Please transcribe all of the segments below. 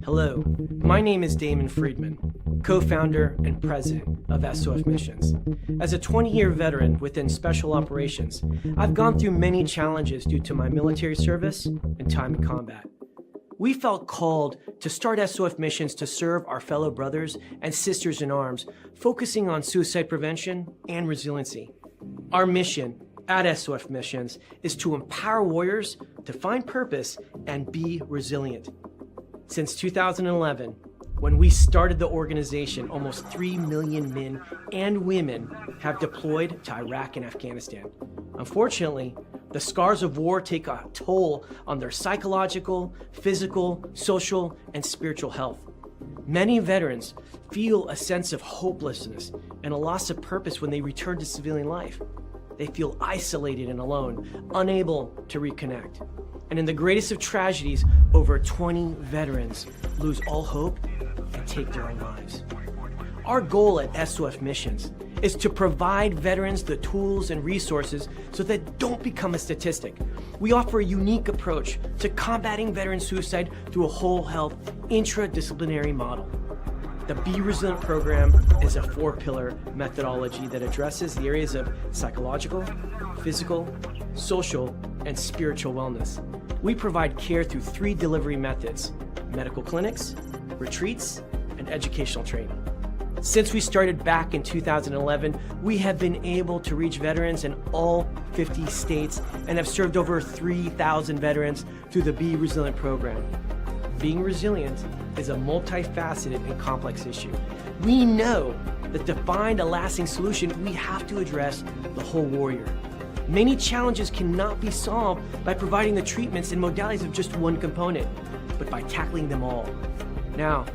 Hello, my name is Damon Friedman, co-founder and president of SOF Missions. As a 20-year veteran within Special Operations, I've gone through many challenges due to my military service and time in combat. We felt called to start SOF Missions to serve our fellow brothers and sisters in arms, focusing on suicide prevention and resiliency. Our mission at SOF Missions is to empower warriors to find purpose and be resilient. Since 2011, when we started the organization, almost 3 million men and women have deployed to Iraq and Afghanistan. Unfortunately, the scars of war take a toll on their psychological, physical, social, and spiritual health. Many veterans feel a sense of hopelessness and a loss of purpose when they return to civilian life. They feel isolated and alone, unable to reconnect. And in the greatest of tragedies, over 20 veterans lose all hope and take their own lives. Our goal at SOF Missions is to provide veterans the tools and resources so that they don't become a statistic. We offer a unique approach to combating veteran suicide through a whole health intradisciplinary model. The Be Resilient program is a 4-pillar methodology that addresses the areas of psychological, physical, social, and spiritual wellness. We provide care through 3 delivery methods: medical clinics, retreats, and educational training. Since we started back in 2011, we have been able to reach veterans in all 50 states and have served over 3,000 veterans through the Be Resilient program. Being resilient is a multifaceted and complex issue. We know that to find a lasting solution, we have to address the whole warrior. Many challenges cannot be solved by providing the treatments and modalities of just one component, but by tackling them all. Now,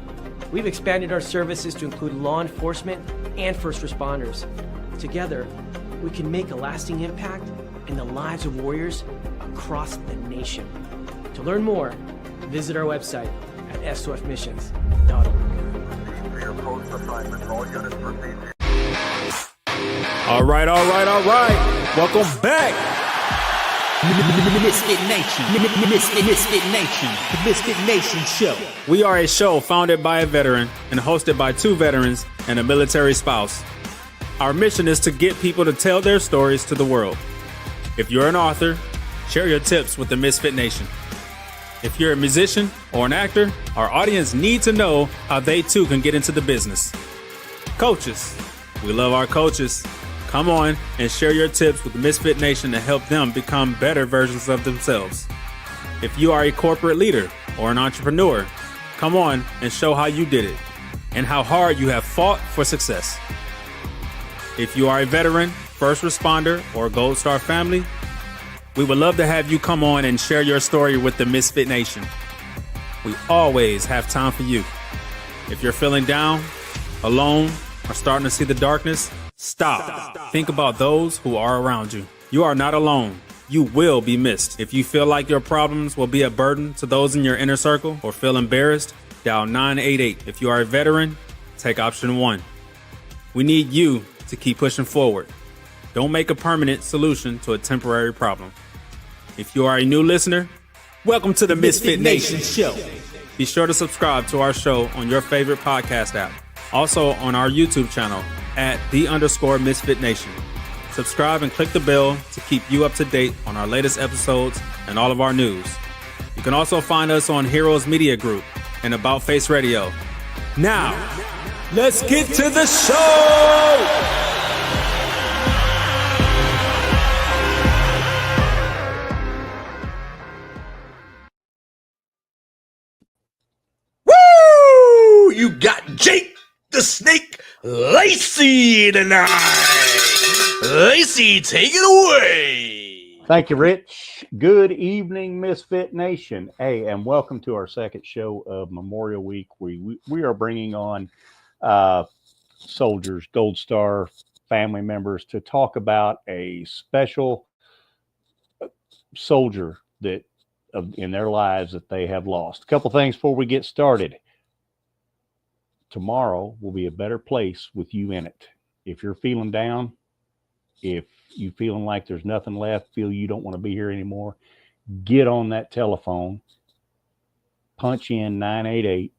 we've expanded our services to include law enforcement and first responders. Together, we can make a lasting impact in the lives of warriors across the nation. To learn more, visit our website at sofmissions.org. All right. Welcome back. MisFitNation, the MisFitNation show. We are a show founded by a veteran and hosted by 2 veterans and a military spouse. Our mission is to get people to tell their stories to the world. If you're an author, share your tips with the Misfit Nation. If you're a musician or an actor, our audience need to know how they too can get into the business. Coaches, we love our coaches. Come on and share your tips with the Misfit Nation to help them become better versions of themselves. If you are a corporate leader or an entrepreneur, come on and show how you did it and how hard you have fought for success. If you are a veteran, first responder, or Gold Star family, we would love to have you come on and share your story with the Misfit Nation. We always have time for you. If you're feeling down, alone, or starting to see the darkness, stop. Think about those who are around you. You are not alone. You will be missed. If you feel like your problems will be a burden to those in your inner circle or feel embarrassed, dial 988. If you are a veteran, take option 1. We need you to keep pushing forward. Don't make a permanent solution to a temporary problem. If you are a new listener, welcome to the Misfit Nation show. Be sure to subscribe to our show on your favorite podcast app. Also on our YouTube channel at @the_MisfitNation. Subscribe and click the bell to keep you up to date on our latest episodes and all of our news. You can also find us on Heroes Media Group and About Face Radio. Now, let's get to the show! You got Jake the Snake Lacey tonight. Lacey, take it away. Thank you, Rich. Good evening, Misfit Nation. Hey, and welcome to our second show of Memorial Week. We are bringing on soldiers, Gold Star family members to talk about a special soldier that in their lives that they have lost. A couple things before we get started. Tomorrow will be a better place with you in it. If you're feeling down, If you feeling like there's nothing left, feel you don't want to be here anymore, get on that telephone, punch in 988,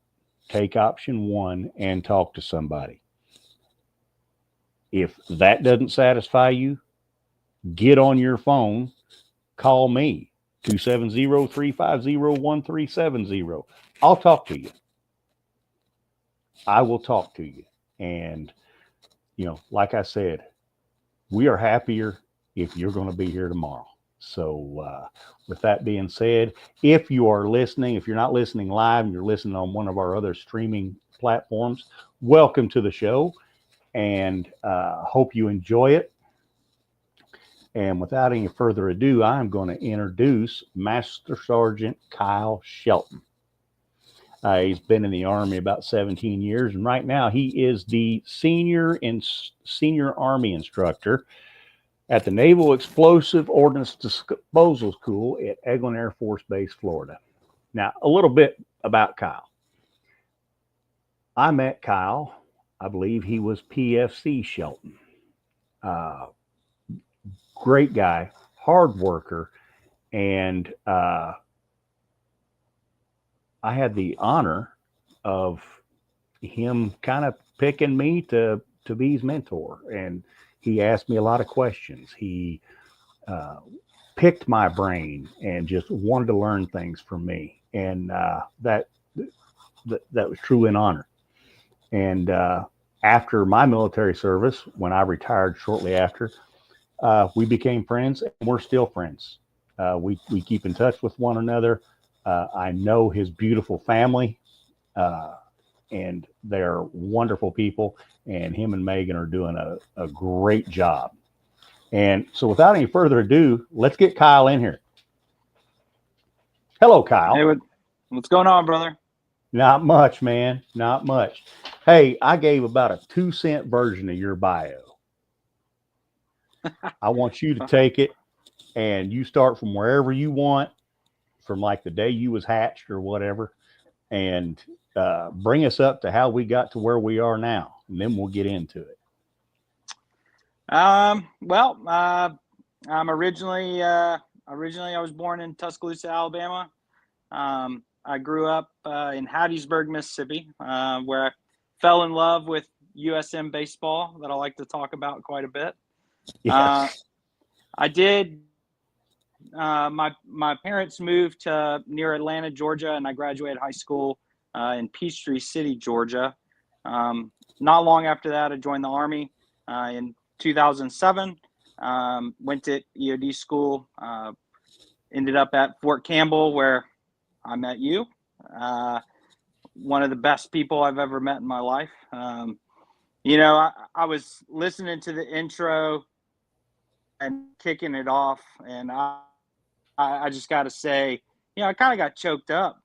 take option 1, and talk to somebody. If that doesn't satisfy you, get on your phone, call me, 270-350-1370. I'll talk to you. I will talk to you. And, like I said, we are happier if you're going to be here tomorrow. So with that being said, if you are listening, if you're not listening live and you're listening on one of our other streaming platforms, welcome to the show, and hope you enjoy it. And without any further ado, I'm going to introduce Master Sergeant Kyle Shelton. He's been in the Army about 17 years, and right now he is the senior Army instructor at the Naval Explosive Ordnance Disposal School at Eglin Air Force Base, Florida. Now, a little bit about Kyle. I met Kyle, I believe he was PFC Shelton. Great guy, hard worker, and I had the honor of him kind of picking me to be his mentor, and he asked me a lot of questions. He picked my brain and just wanted to learn things from me, and that was truly an honor. And after my military service, when I retired shortly after, we became friends, and we're still friends. We keep in touch with one another. I know his beautiful family, and they're wonderful people, and him and Megan are doing a great job. And so without any further ado, let's get Kyle in here. Hello, Kyle. Hey, what's going on, brother? Not much, man. Not much. Hey, I gave about a 2-cent version of your bio. I want you to take it, and you start from wherever you want, from like the day you was hatched or whatever, and bring us up to how we got to where we are now, and then we'll get into it. I'm originally I was born in Tuscaloosa, Alabama. I grew up in Hattiesburg, Mississippi, where I fell in love with USM baseball that I like to talk about quite a bit. Yes. I did. My parents moved to near Atlanta, Georgia, and I graduated high school in Peachtree City, Georgia. Not long after that, I joined the Army in 2007. Went to EOD school. Ended up at Fort Campbell, where I met you. One of the best people I've ever met in my life. I was listening to the intro and kicking it off, and I just got to say, I kind of got choked up.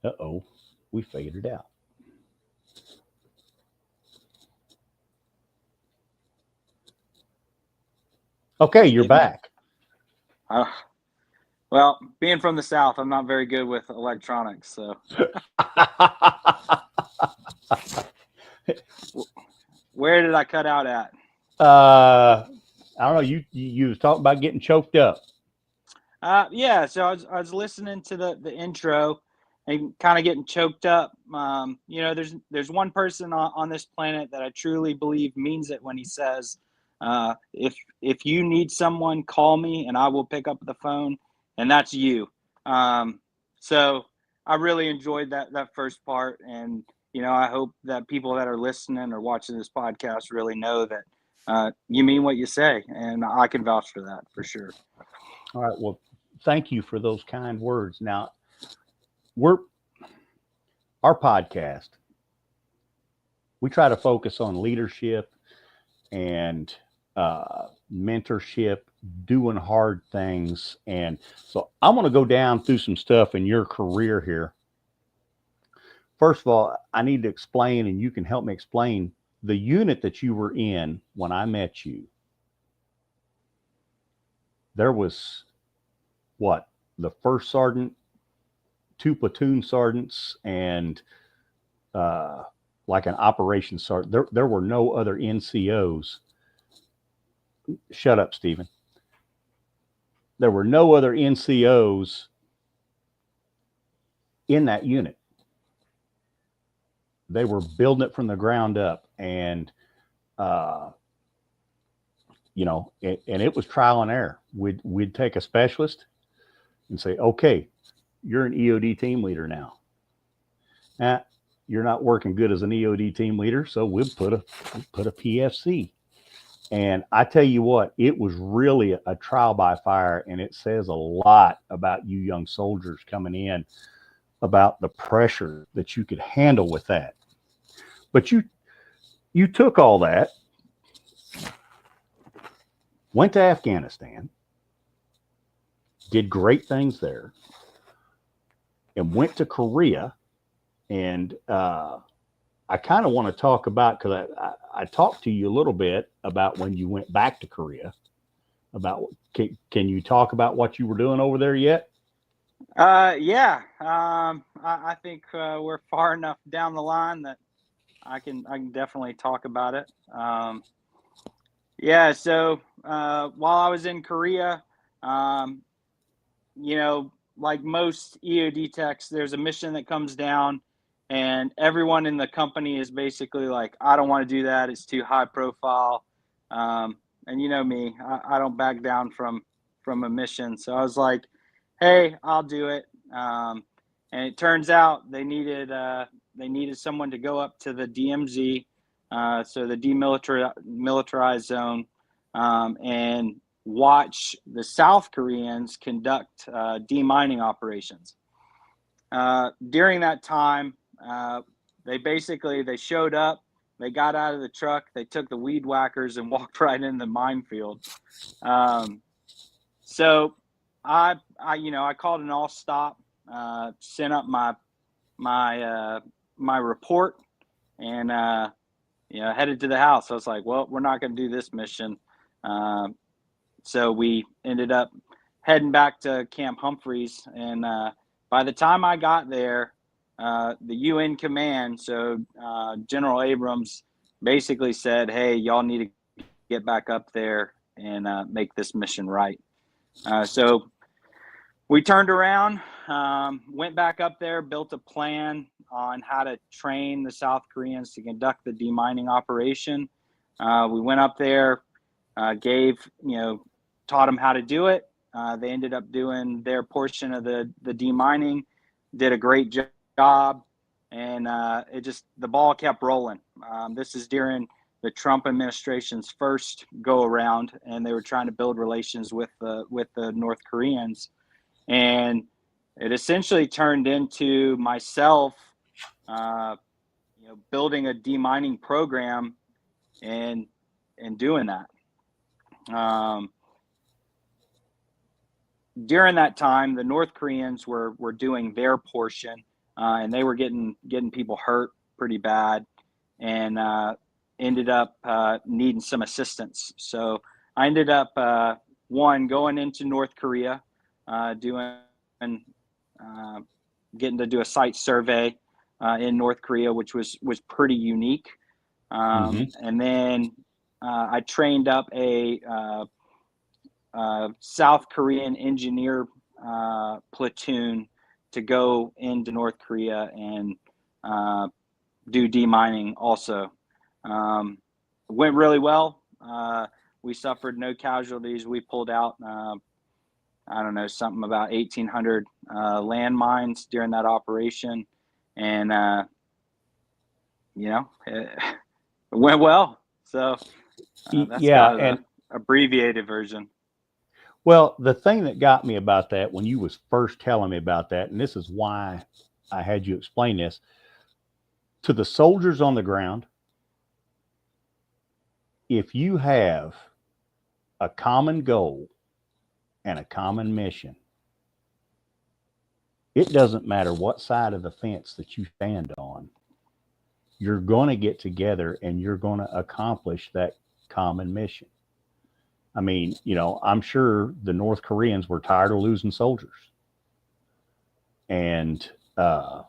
Uh-oh, we figured it out. Okay, you're back. Well, being from the South, I'm not very good with electronics, so. Where did I cut out at? I don't know. You was talking about getting choked up. Yeah. So I was listening to the intro and kind of getting choked up. There's one person on this planet that I truly believe means it when he says, if you need someone, call me and I will pick up the phone. And that's you. So I really enjoyed that first part. And, I hope that people that are listening or watching this podcast really know that you mean what you say. And I can vouch for that for sure. All right. Well, thank you for those kind words. Now, our podcast, we try to focus on leadership and mentorship, doing hard things. And so I want to go down through some stuff in your career here. First of all, I need to explain, and you can help me explain, the unit that you were in when I met you. There was the first sergeant 2 platoon sergeants and like an operations sergeant. There were no other NCOs. Shut up, Stephen. There were no other NCOs in that unit. They were building it from the ground up, and you know, and it was trial and error. We'd take a specialist and say, okay, you're an EOD team leader now. You're not working good as an EOD team leader, so we'll put a PFC. And I tell you what, it was really a trial by fire, and it says a lot about you young soldiers coming in, about the pressure that you could handle with that. But you took all that, went to Afghanistan, did great things there, and went to Korea. And I kind of want to talk about, because I talked to you a little bit about when you went back to Korea. About can you talk about what you were doing over there yet? Yeah. I think we're far enough down the line that I can definitely talk about it. Yeah. So while I was in Korea, you know, like most EOD techs, there's a mission that comes down, and everyone in the company is basically like, I don't want to do that. It's too high profile. And you know me, I don't back down from a mission. So I was like, hey, I'll do it. And it turns out they needed someone to go up to the DMZ, so the demilitarized zone, and watch the South Koreans conduct demining operations. During that time, they showed up, they got out of the truck, they took the weed whackers and walked right in the minefield. So I called an all stop, sent up my report, and headed to the house. I was like, well, we're not going to do this mission. So we ended up heading back to Camp Humphreys, and by the time I got there, the UN command, so General Abrams, basically said, hey, y'all need to get back up there and make this mission right. So we turned around, went back up there, built a plan on how to train the South Koreans to conduct the demining operation. We went up there, taught them how to do it. They ended up doing their portion of the demining, did a great job, and the ball kept rolling. This is during the Trump administration's first go around, and they were trying to build relations with the North Koreans. And it essentially turned into myself, building a demining program and doing that. During that time, the North Koreans were doing their portion, and they were getting people hurt pretty bad, and ended up needing some assistance. So I ended up going into North Korea, getting to do a site survey in North Korea, which was pretty unique. And then I trained up a South Korean engineer platoon to go into North Korea and do demining also. Went really well. We suffered no casualties. We pulled out, something about 1,800 landmines during that operation. And, it went well. So that's kind of the abbreviated version. Well, the thing that got me about that when you was first telling me about that, and this is why I had you explain this, to the soldiers on the ground, if you have a common goal and a common mission, it doesn't matter what side of the fence that you stand on, you're going to get together and you're going to accomplish that common mission. I mean, I'm sure the North Koreans were tired of losing soldiers. And I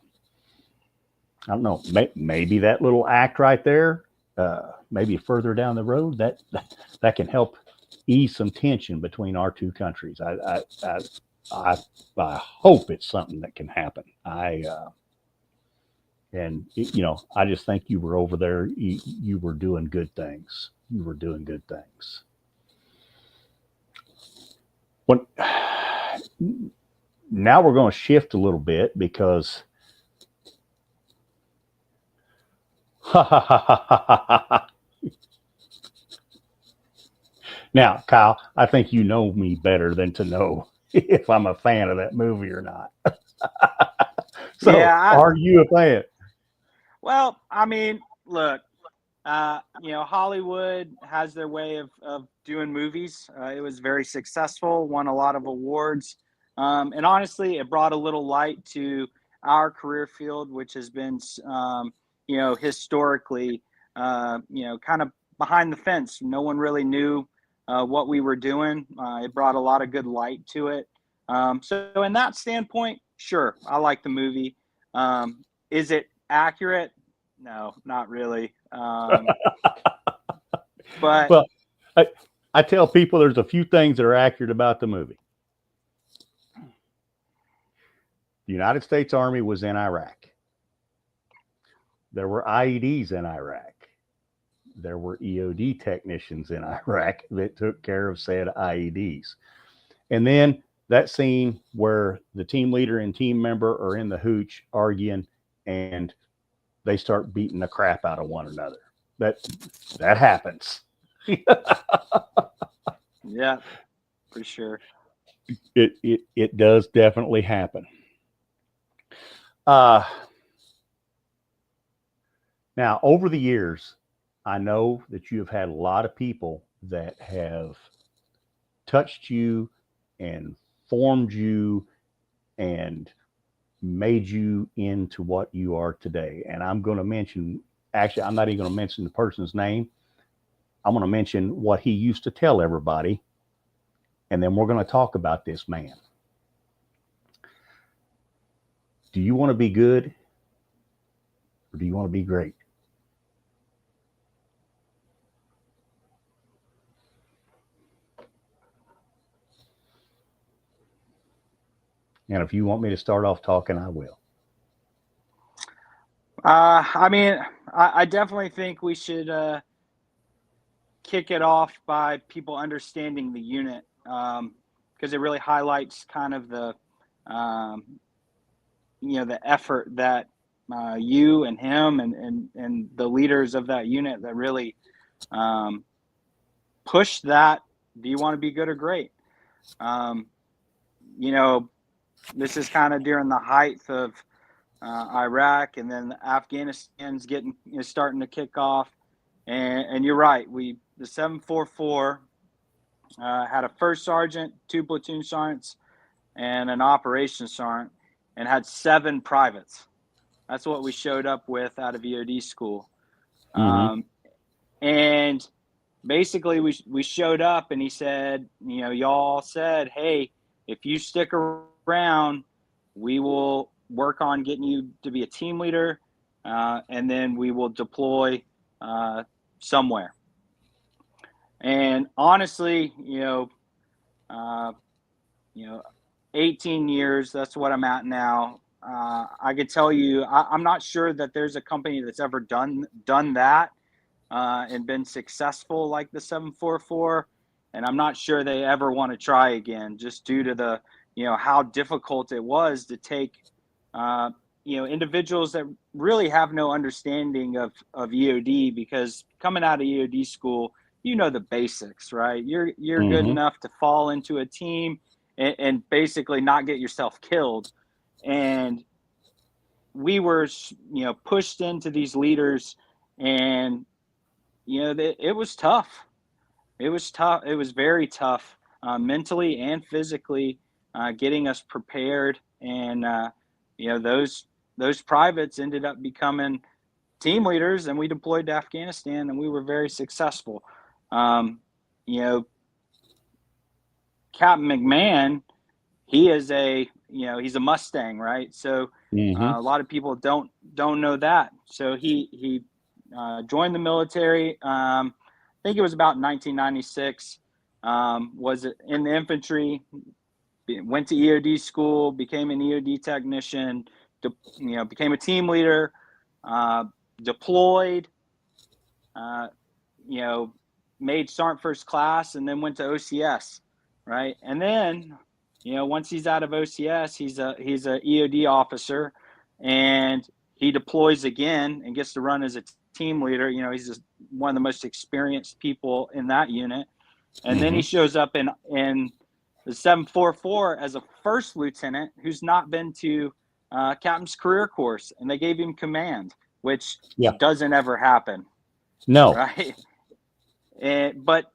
don't know, maybe that little act right there, maybe further down the road, that can help ease some tension between our two countries. I hope it's something that can happen. I just think you were over there. You were doing good things. You were doing good things. Now we're going to shift a little bit because now, Kyle, I think you know me better than to know if I'm a fan of that movie or not. So, Yeah, are you a fan? well, I mean, look, Hollywood has their way of doing movies. It was very successful, won a lot of awards. And honestly, it brought a little light to our career field, which has been, historically, kind of behind the fence. No one really knew what we were doing. It brought a lot of good light to it. So in that standpoint, sure, I like the movie. Is it accurate? No, not really. But Well, I tell people there's a few things that are accurate about the movie. The United States Army was in Iraq. There were IEDs in Iraq. There were EOD technicians in Iraq that took care of said IEDs. And then that scene where the team leader and team member are in the hooch arguing and they start beating the crap out of one another. That happens. yeah, for sure. It does definitely happen. Now, over the years, I know that you have had a lot of people that have touched you and formed you and made you into what you are today. And I'm going to mention, actually, I'm not even going to mention the person's name. I'm going to mention what he used to tell everybody. And then we're going to talk about this man. Do you want to be good or do you want to be great? And if you want me to start off talking, I will. I definitely think we should kick it off by people understanding the unit, because it really highlights kind of the effort that you and him and the leaders of that unit that really push that. Do you want to be good or great? This is kind of during the height of Iraq, and then Afghanistan's starting to kick off. And you're right. The 744 had a first sergeant, 2 platoon sergeants, and an operations sergeant, and had 7 privates. That's what we showed up with out of EOD school. Mm-hmm. And basically we showed up, and he said, y'all said, hey, if you stick around, we will work on getting you to be a team leader, and then we will deploy somewhere. And honestly, 18 years, that's what I'm at now. I could tell you, I'm not sure that there's a company that's ever done that and been successful like the 744. And I'm not sure they ever want to try again, just due to the, how difficult it was to take, individuals that really have no understanding of EOD, because coming out of EOD school, the basics, right? You're Mm-hmm. good enough to fall into a team and basically not get yourself killed. And we were, pushed into these leaders, and, it was tough. It was tough. It was very tough, mentally and physically, getting us prepared. And, those privates ended up becoming team leaders, and we deployed to Afghanistan, and we were very successful. Captain McMahon, he is a he's a Mustang, right? So Mhm. a lot of people don't know that. So he joined the military. I think it was about 1996. Was in the infantry. Went to EOD school, became an EOD technician. Became a team leader. Deployed. Made Sergeant First Class, and then went to OCS, right? And then, once he's out of OCS, he's a EOD officer, and he deploys again and gets to run as a team leader. He's just one of the most experienced people in that unit. And then he shows up in the 744 as a first lieutenant who's not been to captain's career course, and they gave him command, which doesn't ever happen. No. Right. But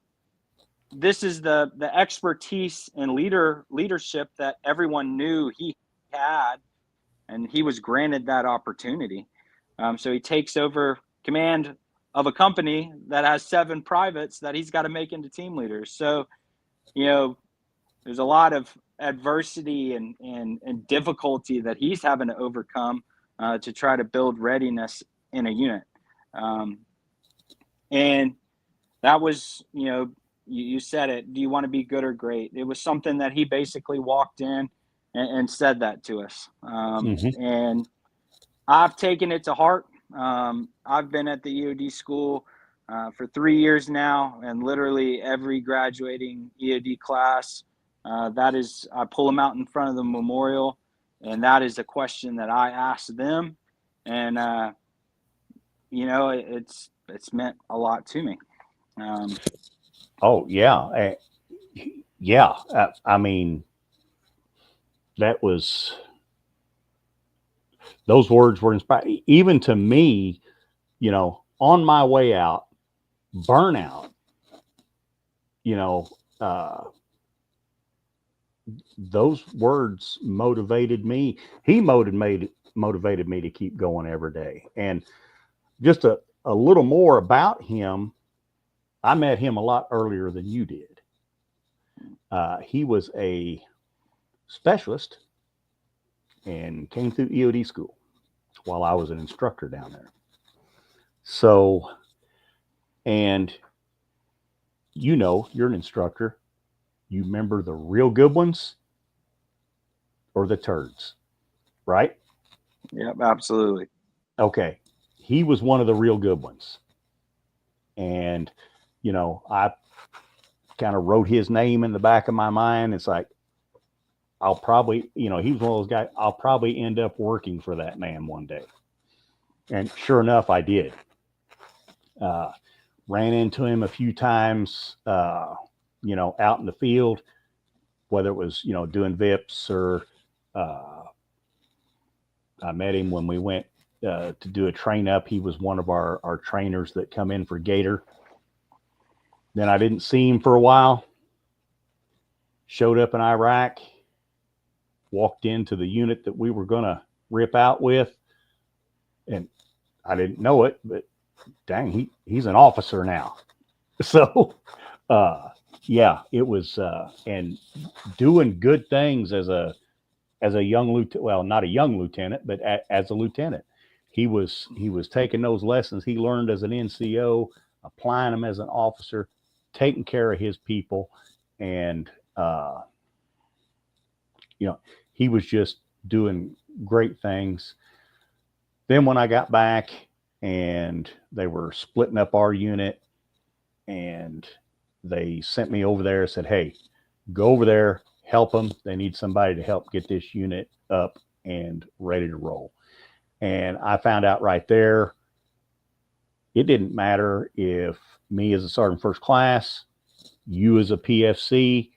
this is the expertise and leadership that everyone knew he had, and he was granted that opportunity. So he takes over command of a company that has 7 privates that he's got to make into team leaders. So, there's a lot of adversity and difficulty that he's having to overcome to try to build readiness in a unit. And that was, you said it. Do you want to be good or great? It was something that he basically walked in and said that to us. And I've taken it to heart. I've been at the EOD school for 3 years now, and literally every graduating EOD class, I pull them out in front of the memorial, and that is a question that I ask them. And, it's meant a lot to me. Oh yeah. Yeah. I mean, those words were inspiring. Even to me, on my way out, burnout, those words motivated me. He motivated me to keep going every day. And just a little more about him. I met him a lot earlier than you did. He was a specialist and came through EOD school while I was an instructor down there. So, and you're an instructor. You remember the real good ones or the turds, right? Yep, absolutely. Okay. He was one of the real good ones. And, I kind of wrote his name in the back of my mind. It's like, I'll probably, he was one of those guys, I'll probably end up working for that man one day. And sure enough, I did. Ran into him a few times, out in the field, whether it was, doing VIPs or I met him when we went to do a train up. He was one of our trainers that come in for Gator. Then I didn't see him for a while. Showed up in Iraq, walked into the unit that we were going to rip out with. And I didn't know it, but dang, he's an officer now. So, it was, and doing good things as a young lieutenant, well, not a young lieutenant, but as a lieutenant. He was taking those lessons he learned as an NCO, applying them as an officer, taking care of his people. And, he was just doing great things. Then when I got back and they were splitting up our unit, and they sent me over there and said, hey, go over there, help them. They need somebody to help get this unit up and ready to roll. And I found out right there, it didn't matter if me as a Sergeant First Class, you as a PFC,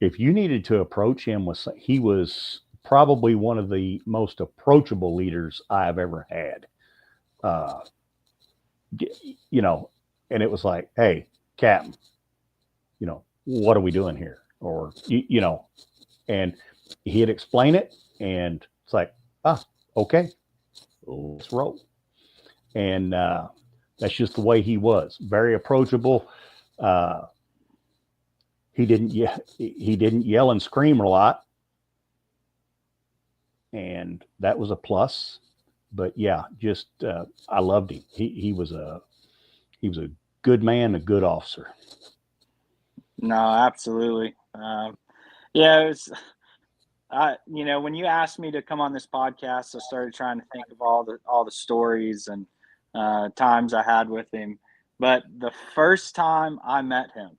if you needed to approach him, he was probably one of the most approachable leaders I have ever had. And it was like, hey, Captain, what are we doing here? Or, and he'd explain it, and it's like, okay, let's roll. And that's just the way he was. Very approachable. He didn't yell and scream a lot. and that was a plus. But yeah, just I loved him. He was a good man, a good officer. No, absolutely. Yeah, it was. When you asked me to come on this podcast, I started trying to think of all the stories and times I had with him. But the first time I met him,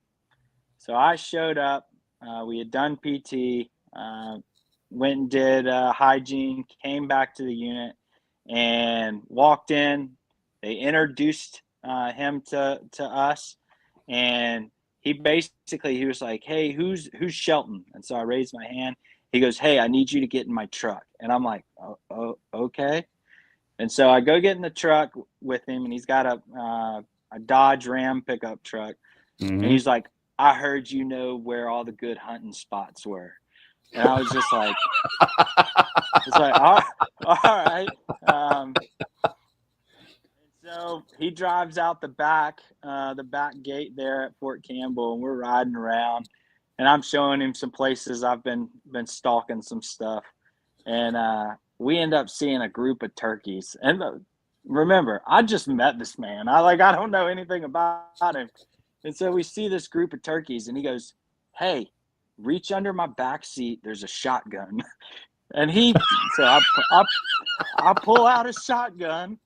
so I showed up. We had done PT, went and did hygiene, came back to the unit, and walked in. They introduced him to us, and he was like, "Hey, who's Shelton?" And so I raised my hand. He goes, "Hey, I need you to get in my truck." And I'm like, "Oh, okay." And so I go get in the truck with him, and he's got a Dodge Ram pickup truck. Mm-hmm. And he's like, "I heard you know where all the good hunting spots were." And I was just like, it's like, all right. So he drives out the back gate there at Fort Campbell, and we're riding around, and I'm showing him some places I've been stalking some stuff, and we end up seeing a group of turkeys. And remember, I just met this man. I don't know anything about him, and so we see this group of turkeys, and he goes, "Hey, reach under my back seat. There's a shotgun." And I pull out a shotgun,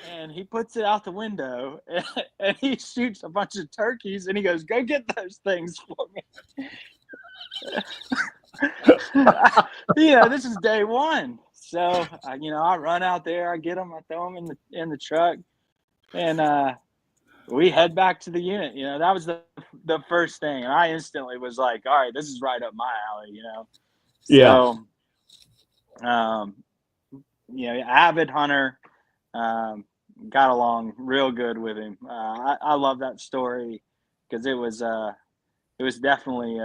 and he puts it out the window, and he shoots a bunch of turkeys, and he goes, "Go get those things for me." This is day one. So, I run out there, I get them, I throw them in the truck, and we head back to the unit. That was the first thing, and I instantly was like, "All right, this is right up my alley." Yeah. So, avid hunter, got along real good with him. I love that story because it was definitely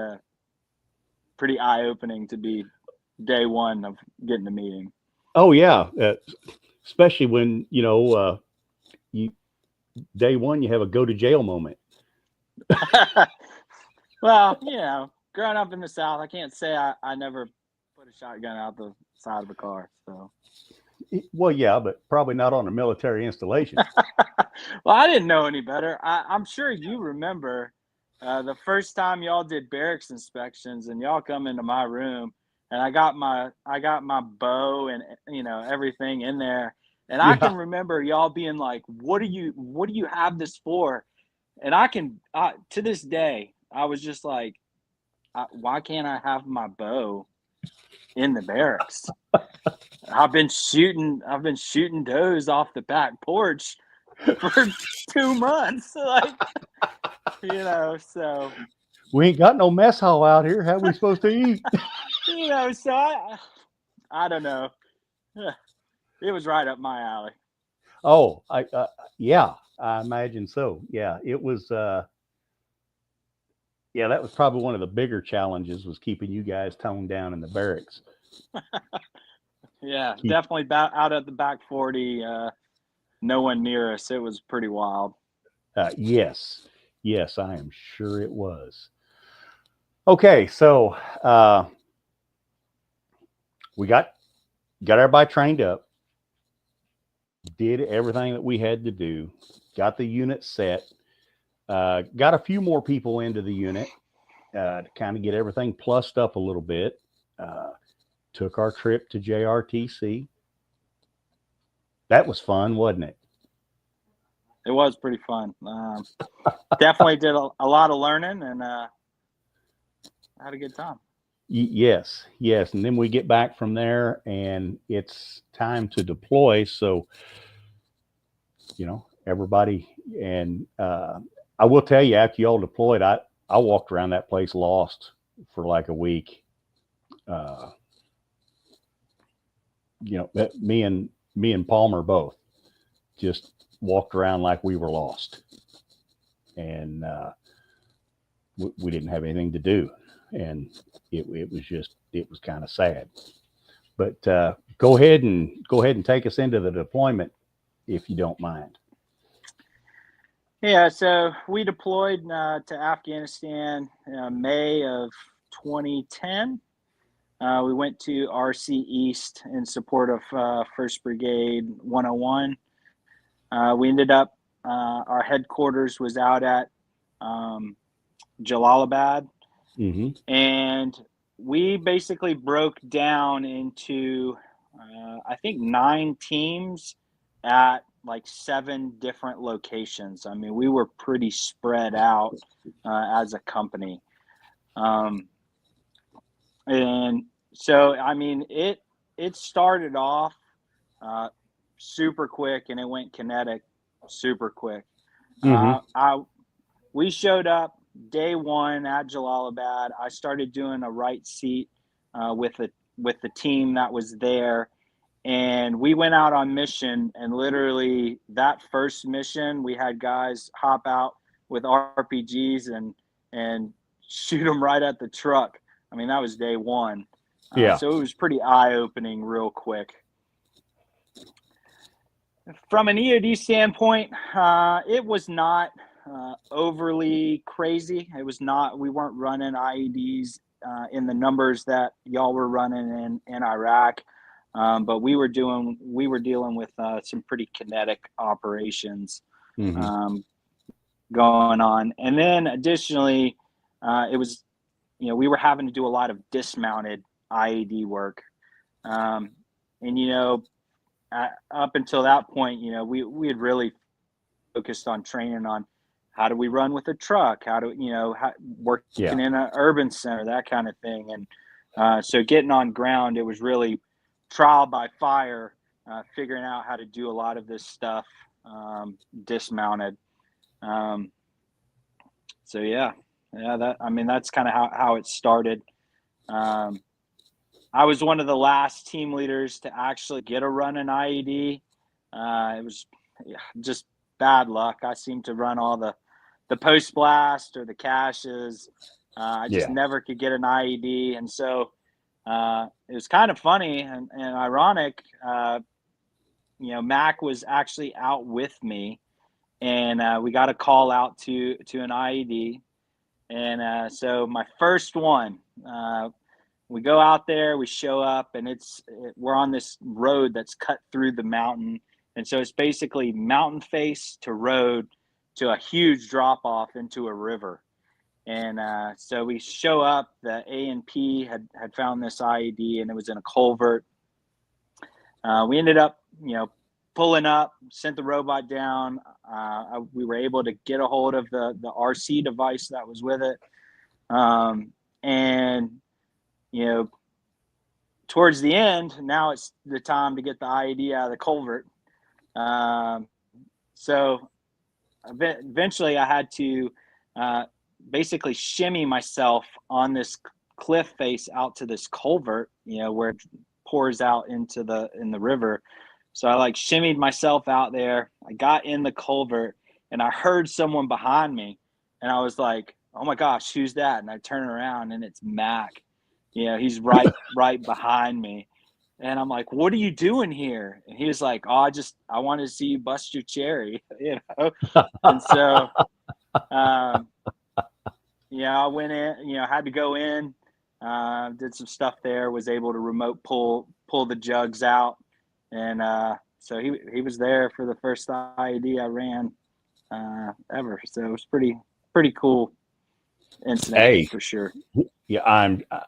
pretty eye-opening to be day one of getting to meet him. Oh yeah, especially when day one you have a go to jail moment. Well, growing up in the South, I can't say I never put a shotgun out the side of a car. So. Well, yeah, but probably not on a military installation. Well, I didn't know any better. I'm sure you remember the first time y'all did barracks inspections, and y'all come into my room, and I got my bow and everything in there, and I can remember y'all being like, what do you have this for?" And to this day, I was just like, why can't I have my bow in the barracks? I've been shooting does off the back porch for 2 months. So we ain't got no mess hall out here. How are we supposed to eat? So I don't know. It was right up my alley. Oh, yeah, I imagine so. Yeah, it was. Yeah, that was probably one of the bigger challenges, was keeping you guys toned down in the barracks. Yeah, definitely out at the back 40. No one near us. It was pretty wild. Yes, I am sure it was. Okay, so we got everybody trained up, did everything that we had to do, got the unit set, got a few more people into the unit to kind of get everything plussed up a little bit. Took our trip to JRTC. That was fun, wasn't it? It was pretty fun. Definitely did a lot of learning, and had a good time. Yes. And then we get back from there, and it's time to deploy. So, everybody, and I will tell you, after you all deployed, I walked around that place lost for like a week. Me and Palmer both just walked around like we were lost, and we didn't have anything to do, and it was kind of sad. But go ahead and take us into the deployment, if you don't mind. Yeah, so we deployed to Afghanistan May of 2010. We went to RC East in support of 1st Brigade 101. We ended up, our headquarters was out at Jalalabad. Mm-hmm. And we basically broke down into, I think, 9 teams at like 7 different locations. I mean, we were pretty spread out as a company. And so, I mean, it started off super quick, and it went kinetic super quick. Mm-hmm. We showed up day 1 at Jalalabad. I started doing a right seat with the team that was there, and we went out on mission. And literally, that first mission, we had guys hop out with RPGs and shoot them right at the truck. I mean, that was day 1. Yeah. So it was pretty eye-opening real quick. From an EOD standpoint, it was not overly crazy. It was not. We weren't running IEDs in the numbers that y'all were running in Iraq, but we were dealing with some pretty kinetic operations going on. And then additionally, it was, we were having to do a lot of dismounted IED work, and up until that point, we had really focused on training on how do we run with a truck, working in an urban center, that kind of thing. And so getting on ground, it was really trial by fire, figuring out how to do a lot of this stuff dismounted. So that's kind of how it started. I was one of the last team leaders to actually get a run in IED. It was just bad luck. I seemed to run all the post blast or the caches. I just never could get an IED. And so it was kind of funny and ironic. Mac was actually out with me, and we got a call out to an IED. And so my first one, we go out there, we show up, and we're on this road that's cut through the mountain. And so it's basically mountain face to road to a huge drop off into a river. And so we show up, the A&P had found this IED, and it was in a culvert. We ended up, pulling up, sent the robot down. We were able to get a hold of the RC device that was with it. And towards the end, now it's the time to get the IED out of the culvert. So eventually I had to basically shimmy myself on this cliff face out to this culvert, where it pours out into the river. So I shimmied myself out there. I got in the culvert, and I heard someone behind me, and I was like, oh my gosh, who's that? And I turn around, and it's Mac. He's right behind me. And I'm like, what are you doing here? And he was like, oh, I wanted to see you bust your cherry, And so, I went in, had to go in, did some stuff there, was able to remote pull the jugs out. And so he was there for the first IED I ran ever. So it was pretty cool incident for sure. Yeah,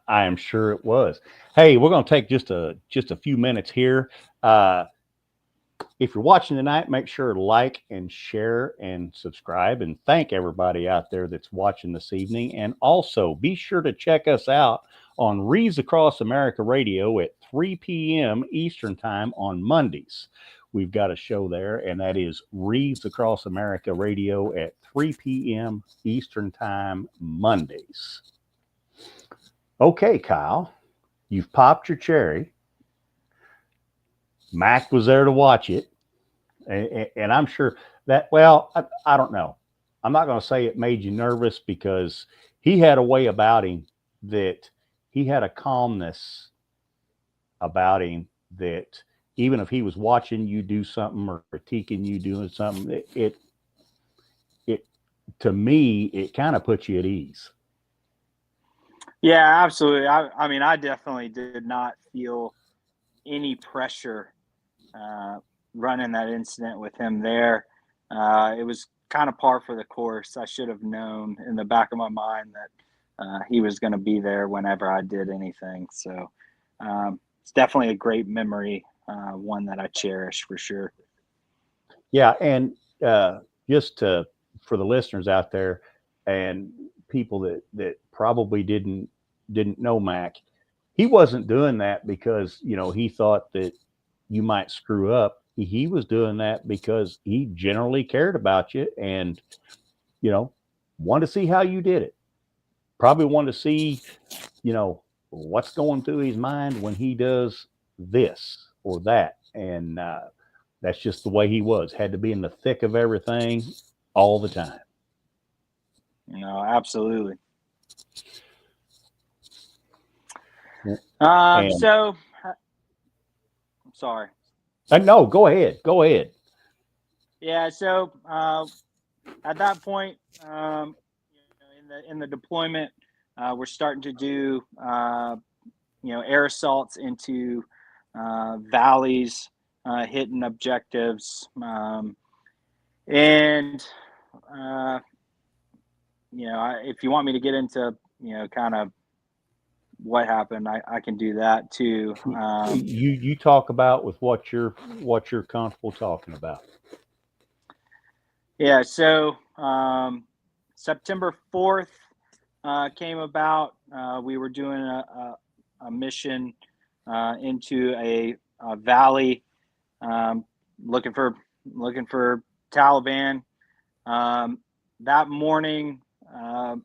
I am sure it was. Hey, we're going to take just a few minutes here. If you're watching tonight, make sure to like and share and subscribe, and thank everybody out there that's watching this evening. And also be sure to check us out on Reads Across America Radio at 3 p.m. Eastern Time on Mondays. We've got a show there, and that is Reads Across America Radio at 3 p.m. Eastern Time Mondays. Okay, Kyle, you've popped your cherry. Mac was there to watch it. And I'm sure that, I don't know. I'm not going to say it made you nervous, because he had a way about him that he had a calmness about him that even if he was watching you do something or critiquing you doing something, it to me, it kind of puts you at ease. Yeah, absolutely. I mean, I definitely did not feel any pressure running that incident with him there. It was kind of par for the course. I should have known in the back of my mind that he was going to be there whenever I did anything. So it's definitely a great memory, one that I cherish for sure. Yeah, and just for the listeners out there and people that probably didn't know Mac, he wasn't doing that because he thought that you might screw up. He was doing that because he generally cared about you and wanted to see how you did it. Probably wanted to see what's going through his mind when he does this or that, and that's just the way he was. Had to be in the thick of everything all the time. Absolutely. And, So, I'm sorry. no, go ahead. Go ahead. Yeah. So at that point, in the deployment, we're starting to do air assaults into valleys, hitting objectives, and if you want me to get into kind of what happened, I can do that too. You talk about with what you're comfortable talking about. Yeah. So September 4th came about. We were doing a mission into a valley, looking for Taliban. That morning,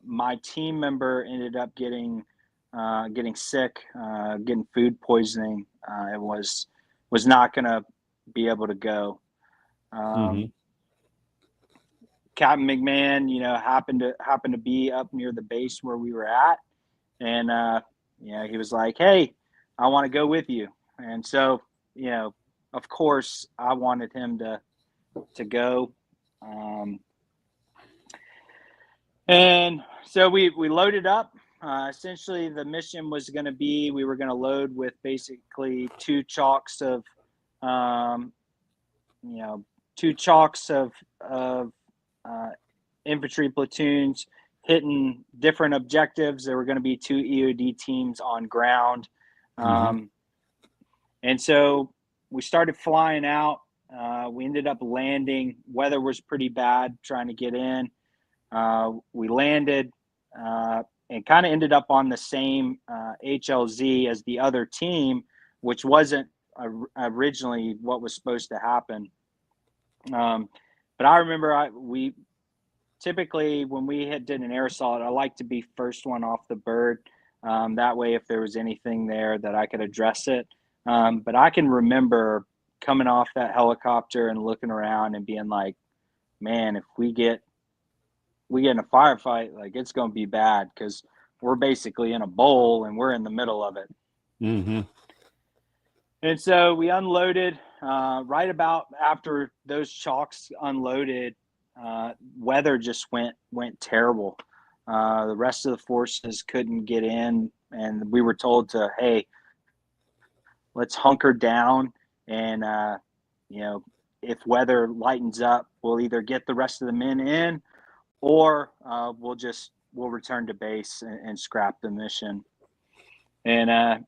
my team member ended up getting sick, getting food poisoning. It was not going to be able to go. Captain McMahon, happened to be up near the base where we were at, and he was like, "Hey, I want to go with you." And so, of course, I wanted him to go. And so we loaded up. Essentially, the mission was going to be we were going to load with basically two chalks of infantry platoons hitting different objectives. There were going to be two EOD teams on ground. And so we started flying out. We ended up landing. Weather was pretty bad trying to get in. We landed and kind of ended up on the same HLZ as the other team, which wasn't originally what was supposed to happen. But I remember we typically, when we did an air assault, I like to be first one off the bird. That way, if there was anything there, that I could address it. But I can remember coming off that helicopter and looking around and being like, man, if we get in a firefight, like, it's going to be bad, because we're basically in a bowl and we're in the middle of it. And so we unloaded right about after those chalks unloaded. Weather just went terrible. The rest of the forces couldn't get in, and we were told to, hey, let's hunker down, and if weather lightens up, we'll either get the rest of the men in, or we'll return to base and scrap the mission. And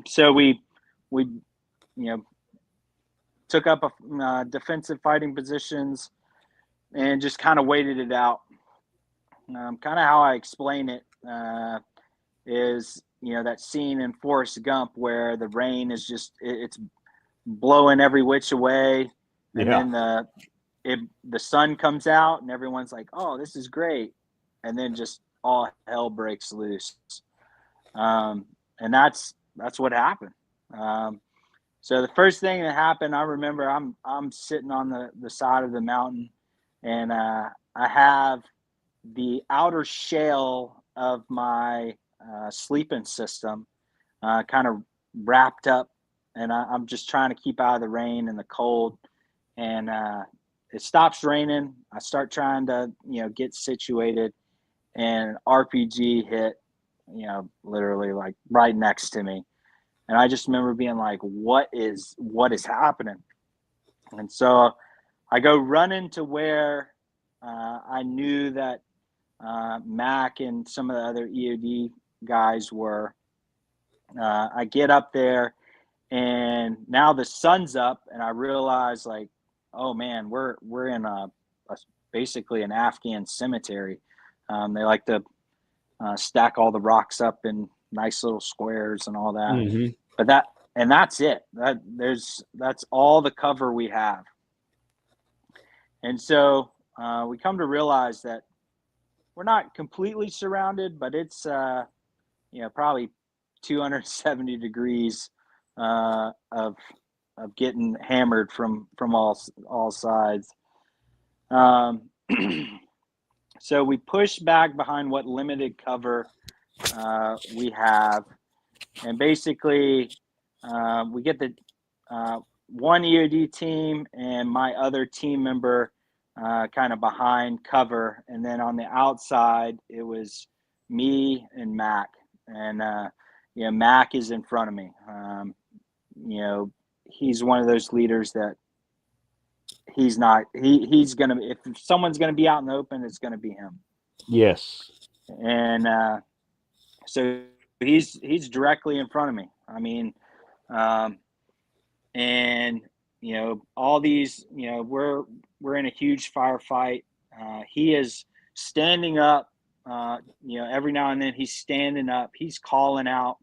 so we took up defensive fighting positions and just kind of waited it out. Kind of how I explain it is, that scene in Forrest Gump where the rain is just it's blowing every which way, and then the sun comes out and everyone's like, "Oh, this is great," and then just all hell breaks loose. And that's what happened. So the first thing that happened, I remember I'm sitting on the side of the mountain, and I have the outer shell of my sleeping system kind of wrapped up, and I'm just trying to keep out of the rain and the cold. And it stops raining. I start trying to get situated, and RPG hit literally like right next to me. And I just remember being like, what is happening? And so I go running to where I knew that Mac and some of the other EOD guys were. I get up there, and now the sun's up, and I realize, like, oh man, we're in basically an Afghan cemetery. They like to stack all the rocks up in nice little squares and all that. Mm-hmm. But that's it. That's all the cover we have. And so we come to realize that we're not completely surrounded, but it's probably 270 degrees of getting hammered from all sides. So we push back behind what limited cover we have, and basically we get the one EOD team and my other team member kind of behind cover, and then on the outside it was me and Mac, and Mac is in front of me. He's one of those leaders that he's gonna, if someone's gonna be out in the open, it's gonna be him. Yes. And so he's directly in front of me. I mean, and all these, we're in a huge firefight. He is standing up. Every now and then he's standing up. He's calling out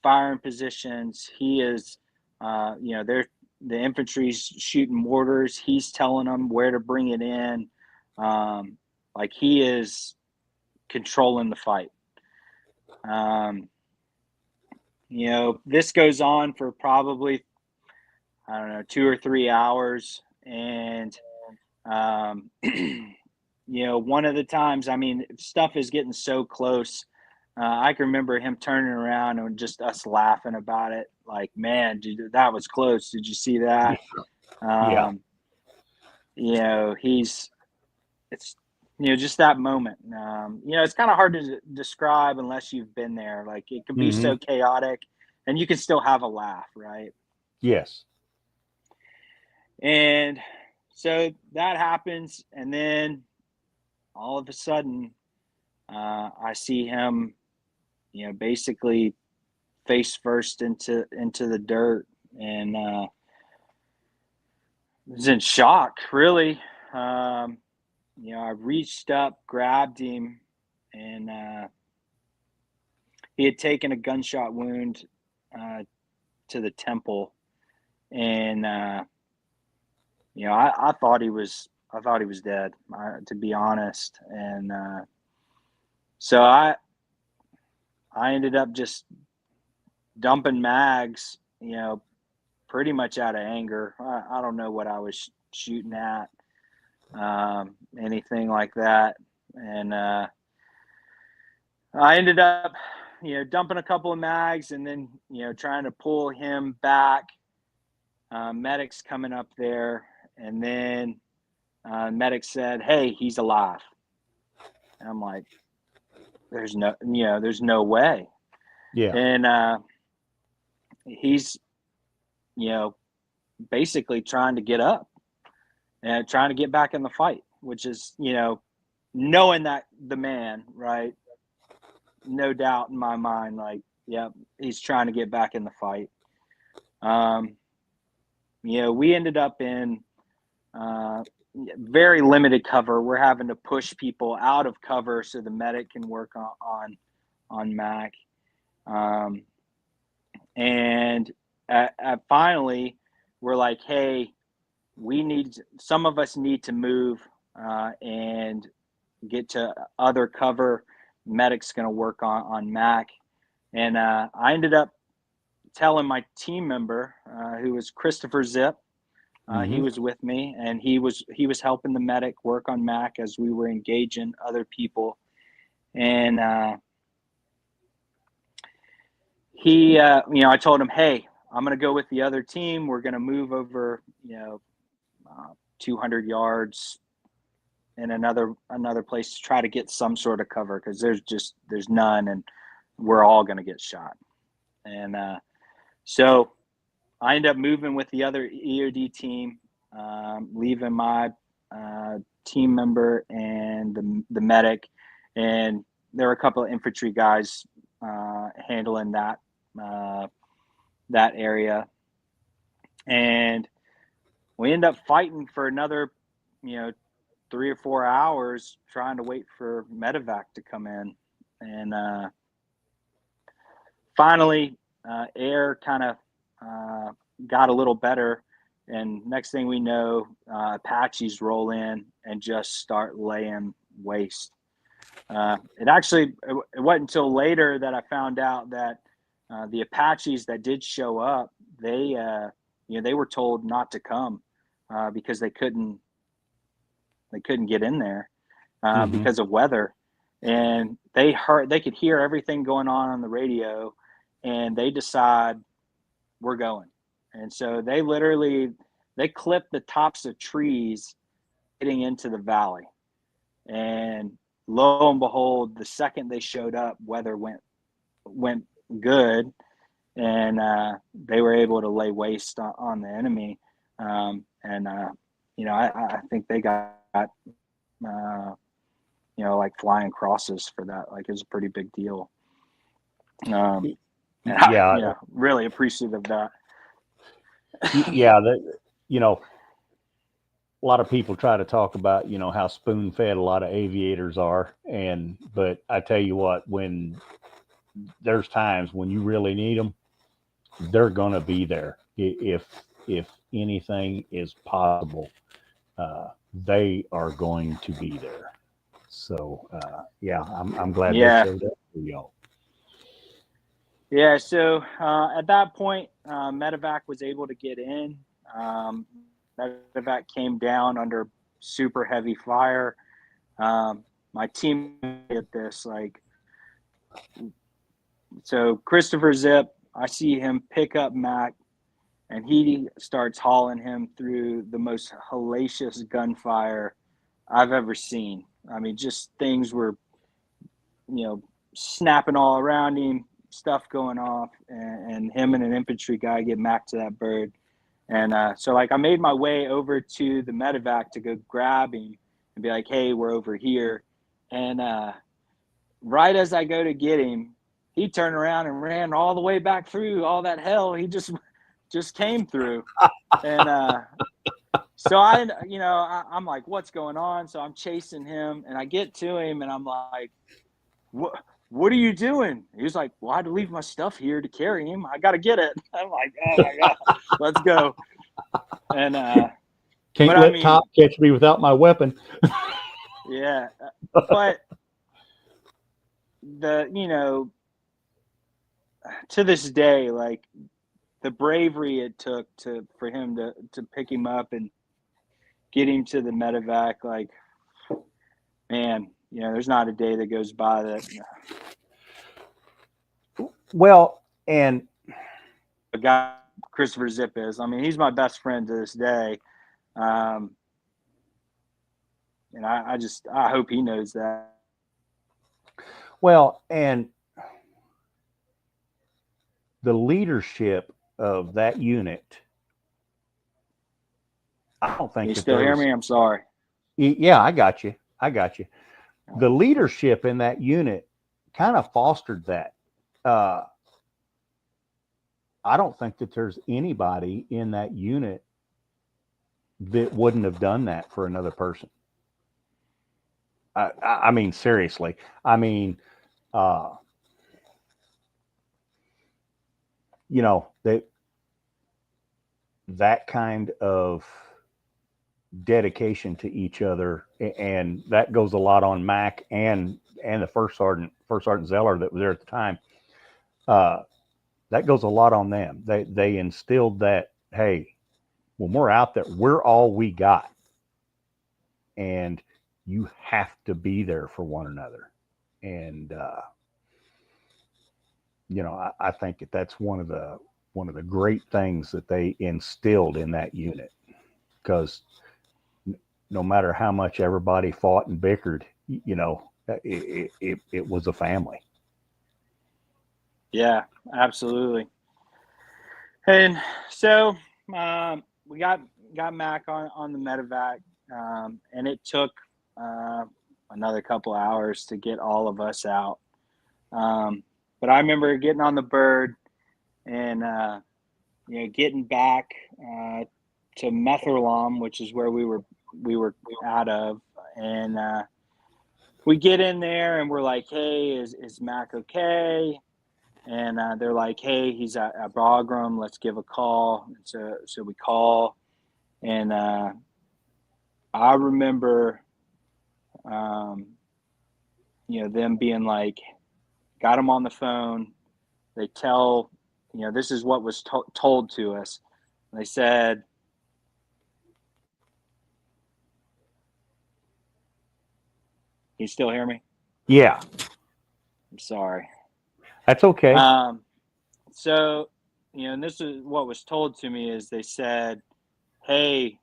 firing positions. He is, the infantry's shooting mortars. He's telling them where to bring it in. Like he is controlling the fight. This goes on for probably, 2 or 3 hours. And, one of the times, stuff is getting so close. I can remember him turning around and just us laughing about it. Like, man, dude, that was close. Did you see that? Yeah. It's just that moment. It's kind of hard to describe unless you've been there. Like, it can be so chaotic, and you can still have a laugh, right? Yes. And so that happens, and then all of a sudden, I see him, basically face first into the dirt, and I was in shock, really. I reached up, grabbed him, and he had taken a gunshot wound to the temple, and I thought he was dead, to be honest. And so I ended up just dumping mags, pretty much out of anger. I don't know what I was shooting at, anything like that. And I ended up, dumping a couple of mags, and then, trying to pull him back. Medics coming up there, and then medic said, "Hey, he's alive." And I'm like, there's no way. Yeah. And he's, basically trying to get up and trying to get back in the fight, which is, knowing that the man, right? No doubt in my mind, like, yeah, he's trying to get back in the fight. We ended up in very limited cover. We're having to push people out of cover so the medic can work on Mac. And finally, we're like, hey, some of us need to move and get to other cover. Medic's going to work on Mac. And I ended up telling my team member, who was Christopher Zip, he was with me, and he was helping the medic work on Mac as we were engaging other people. And I told him, hey, I'm going to go with the other team. We're going to move over, 200 yards in another place to try to get some sort of cover, because there's none, and we're all going to get shot. And so I ended up moving with the other EOD team, leaving my team member and the medic, and there were a couple of infantry guys handling that area, and we ended up fighting for another 3 or 4 hours trying to wait for medevac to come in. And finally air kind of got a little better, and next thing we know, Apaches roll in and just start laying waste. It wasn't until later that I found out that the Apaches that did show up, they were told not to come because they couldn't get in there because of weather, and they could hear everything going on the radio, and they decide we're going. And so they clipped the tops of trees getting into the valley, and lo and behold, the second they showed up, weather went good, and they were able to lay waste on the enemy. I think they got like flying crosses for that. Like, it was a pretty big deal. Really appreciative of that. Yeah, a lot of people try to talk about how spoon-fed a lot of aviators are, but I tell you what, when there's times when you really need them, they're gonna be there. If anything is possible, they are going to be there. So I'm glad they showed up for y'all. Yeah, so at that point, medevac was able to get in. Medevac came down under super heavy fire. My team did this, so Christopher Zip, I see him pick up Mac, and he starts hauling him through the most hellacious gunfire I've ever seen. I mean, just things were, snapping all around him, stuff going off, and him and an infantry guy get Mac to that bird. And so I made my way over to the medevac to go grab him and be like, hey, we're over here. And right as I go to get him, he turned around and ran all the way back through all that hell he just came through. And so I'm like, what's going on? So I'm chasing him, and I get to him, and I'm like, what are you doing? He was like, well, I had to leave my stuff here to carry him. I got to get it. I'm like, oh my God, let's go. And can't let Top catch me without my weapon. Yeah. But to this day, the bravery it took for him to pick him up and get him to the medevac, man, there's not a day that goes by that. Well, and the guy Christopher Zip is, he's my best friend to this day. And I hope he knows that. Well, and the leadership of that unit, I don't think you still hear me? I'm sorry. Yeah, I got you. The leadership in that unit kind of fostered that. I don't think that there's anybody in that unit that wouldn't have done that for another person. I mean, seriously. That kind of dedication to each other, and that goes a lot on Mac and the First Sergeant Zeller that was there at the time. That goes a lot on them. They instilled that, hey, when we're out there, we're all we got, and you have to be there for one another. And I think that's one of the great things that they instilled in that unit, because no matter how much everybody fought and bickered, it was a family. Yeah, absolutely. And so we got Mac on the medevac, and it took another couple hours to get all of us out. But I remember getting on the bird and getting back to Metherlom, which is where we were out of, and we get in there and we're like, hey, is Mac okay? And they're like, hey, he's at Bagram. Let's give a call. And so we call, and I remember, them being like, got him on the phone. They tell, this is what was told to us. They said, can you still hear me? Yeah, I'm sorry. that's okay. So, and this is what was told to me is they said, hey,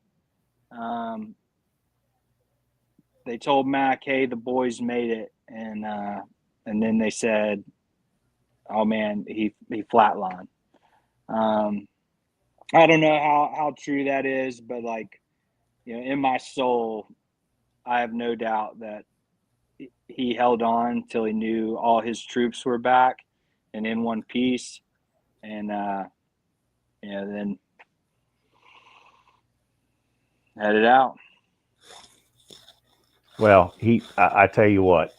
they told Mac, hey, the boys made it. And then they said, oh man, he flatlined. I don't know how true that is, but like, in my soul, I have no doubt that he held on till he knew all his troops were back and in one piece. And, then headed out. Well, I tell you what,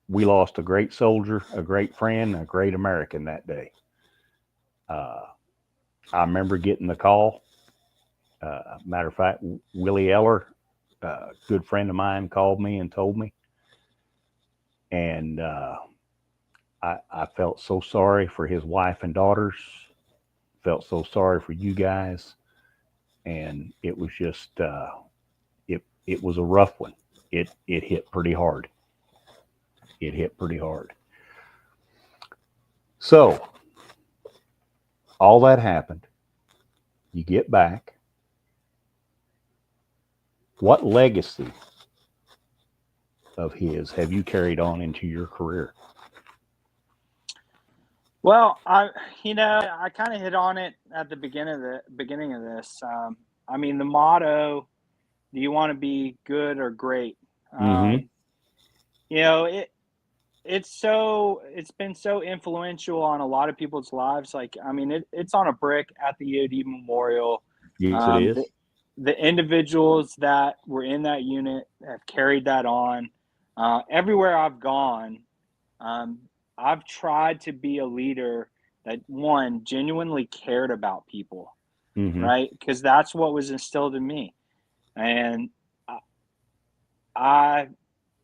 we lost a great soldier, a great friend, a great American that day. I remember getting the call. Matter of fact, Willie Eller, a good friend of mine, called me and told me. And I felt so sorry for his wife and daughters, felt so sorry for you guys. And it was just, it was a rough one. It hit pretty hard. It hit pretty hard. So all that happened. You get back. What legacy of his have you carried on into your career? Well, I kind of hit on it at the beginning of this. The motto, do you want to be good or great? It's been so influential on a lot of people's lives. Like, it's on a brick at the EOD Memorial. Yes, it is. The individuals that were in that unit have carried that on. Everywhere I've gone, I've tried to be a leader that, one, genuinely cared about people, right? Because that's what was instilled in me. And I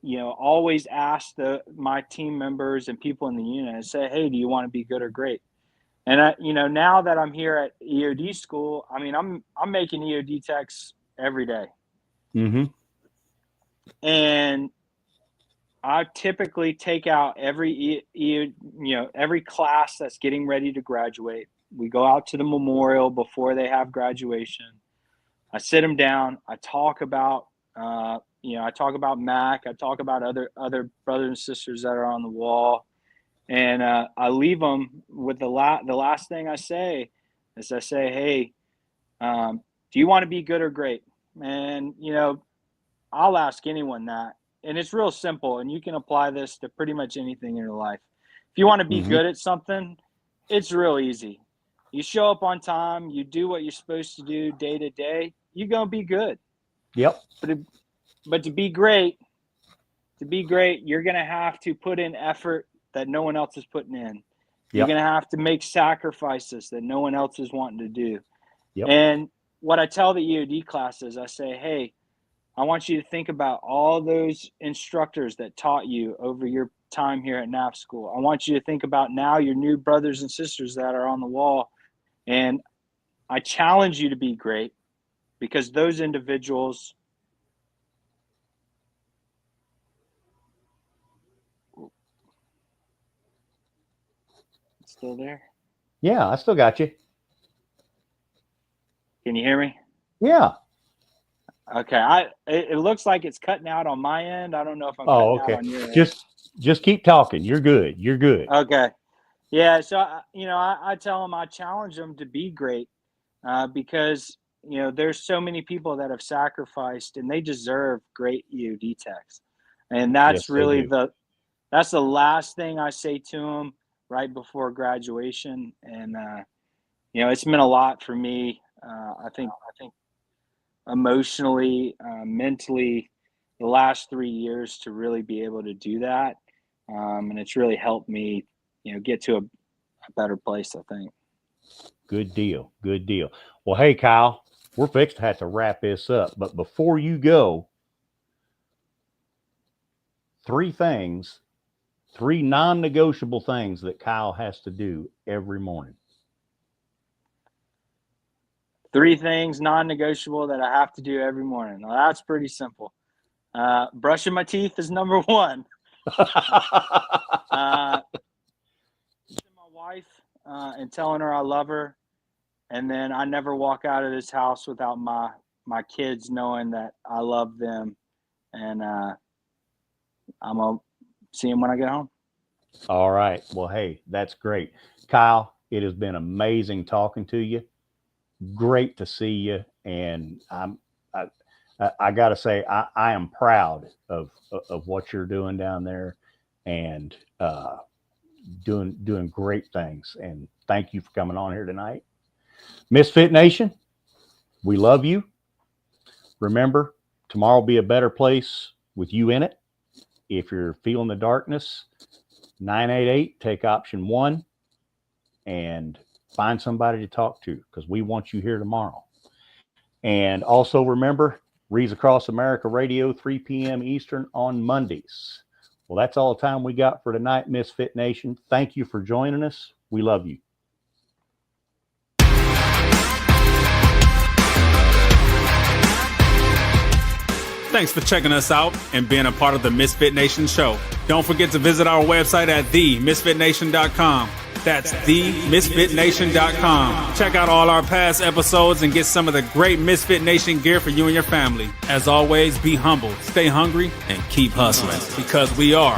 always ask my team members and people in the unit and say, hey, do you want to be good or great? And now that I'm here at EOD school, I'm making EOD techs every day. And I typically take out every class that's getting ready to graduate. We go out to the memorial before they have graduation. I sit them down. I talk about Mac. I talk about other brothers and sisters that are on the wall. And I leave them with the last thing I say is I say, hey, do you want to be good or great? And, I'll ask anyone that. And it's real simple. And you can apply this to pretty much anything in your life. If you want to be good at something, it's real easy. You show up on time. You do what you're supposed to do day to day. You're going to be good. Yep. But to be great, you're going to have to put in effort that no one else is putting in. You're going to have to make sacrifices that no one else is wanting to do. Yep. And what I tell the EOD classes, I say, hey, I want you to think about all those instructors that taught you over your time here at NAF school. I want you to think about now your new brothers and sisters that are on the wall. And I challenge you to be great because those individuals still there? Yeah, I still got you. Can you hear me? Yeah. Okay. It looks like it's cutting out on my end. I don't know if I'm Oh, cutting okay. out on your end. Just keep talking. You're good. You're good. Okay. Yeah. So, I tell them, I challenge them to be great because, there's so many people that have sacrificed and they deserve great EOD techs. And that's Yes, they really do. that's the last thing I say to them right before graduation. And, it's meant a lot for me. I think emotionally, mentally, the last 3 years to really be able to do that. And it's really helped me, get to a better place, I think. Good deal. Good deal. Well, hey, Kyle, we're fixed to have to wrap this up. But before you go, 3 non-negotiable things that Kyle has to do every morning. 3 things non-negotiable that I have to do every morning. Well, that's pretty simple. Brushing my teeth is number 1. My wife and telling her I love her. And then I never walk out of this house without my kids knowing that I love them. And I'm going to see them when I get home. All right. Well, hey, that's great. Kyle, it has been amazing talking to you. Great to see you. And I got to say, I am proud of what you're doing down there and doing great things. And thank you for coming on here tonight. MisFit Nation, we love you. Remember, tomorrow will be a better place with you in it. If you're feeling the darkness, 988, take option 1 and find somebody to talk to because we want you here tomorrow. And also remember, Reads Across America Radio, 3 p.m. Eastern on Mondays. Well, that's all the time we got for tonight, MisFit Nation. Thank you for joining us. We love you. Thanks for checking us out and being a part of the MisFit Nation show. Don't forget to visit our website at themisfitnation.com. That's themisfitnation.com. Check out all our past episodes and get some of the great MisFit Nation gear for you and your family. As always, be humble, stay hungry, and keep hustling because we are